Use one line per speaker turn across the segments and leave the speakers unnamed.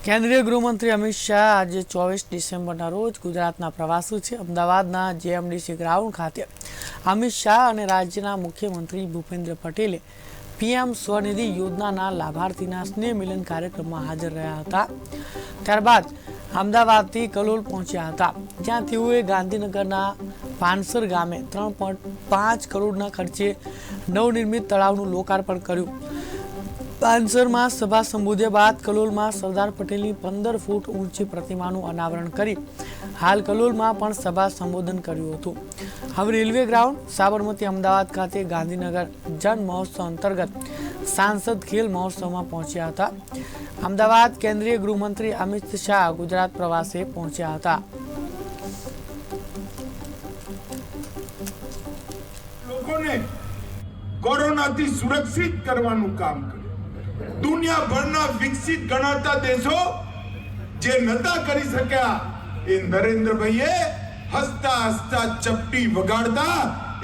કેન્દ્રીય ગૃહમંત્રી અમિત શાહ આજે 24 ડિસેમ્બરના રોજ ગુજરાતના પ્રવાસે છે। અમદાવાદના જેએમડીસી ગ્રાઉન્ડ ખાતે અમિત શાહ અને રાજ્યના મુખ્યમંત્રી ભૂપેન્દ્ર પટેલે પીએમ સ્વનિધિ યોજનાના લાભાર્થીના સ્નેહ મિલન કાર્યક્રમમાં હાજર રહ્યા હતા। ત્યારબાદ અમદાવાદથી કલોલ પહોંચ્યા હતા, જ્યાં તેઓએ ગાંધીનગરના પાનસર ગામે 3.5 કરોડના ખર્ચે નવનિર્મિત તળાવનું લોકાર્પણ કર્યું। પાનસરમાં સભા સંબોધ્યા બાદ કલોલમાં સરદાર પટેલની 15 ફૂટ ઊંચી પ્રતિમાનું અનાવરણ કરી હાલ કલોલમાં પણ સભા સંબોધન કર્યું હતું। હવે રેલવે ગ્રાઉન્ડ સાબરમતી અમદાવાદ ખાતે ગાંધીનગર જન મહોત્સવ અંતર્ગત સાંસદ ખેલ મહોત્સવમાં પહોંચ્યા હતા। અમદાવાદ કેન્દ્રીય ગૃહમંત્રી અમિત શાહ ગુજરાત પ્રવાસે પહોંચ્યા હતા।
લોકોને કોરોનાથી સુરક્ષિત કરવાનું કામ કર્યું। દુનિયાભરના વિકસિત ગણાતા દેશો જે નતા કરી શક્યા એ નરેન્દ્રભાઈએ હસતા હસતા ચપટી વગાડતા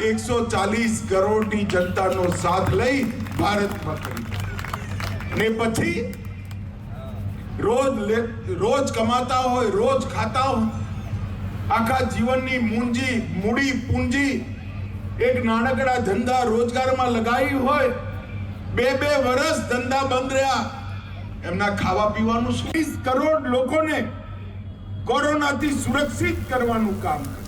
140 કરોડની જનતાનો સાથ લઈ ભારતમાં કરી। ને પછી રોજ કમાતા હોય, રોજ ખાતા હોય, આખા જીવનની મૂડી પૂંજી એક નાનકડા ધંધા રોજગારમાં લગાવી હોય, 2 વર્ષ ધંધા બંધ રહ્યા, એમના ખાવા પીવાનું 20 કરોડ લોકોને કોરોનાથી સુરક્ષિત કરવાનું કામ કર્યું।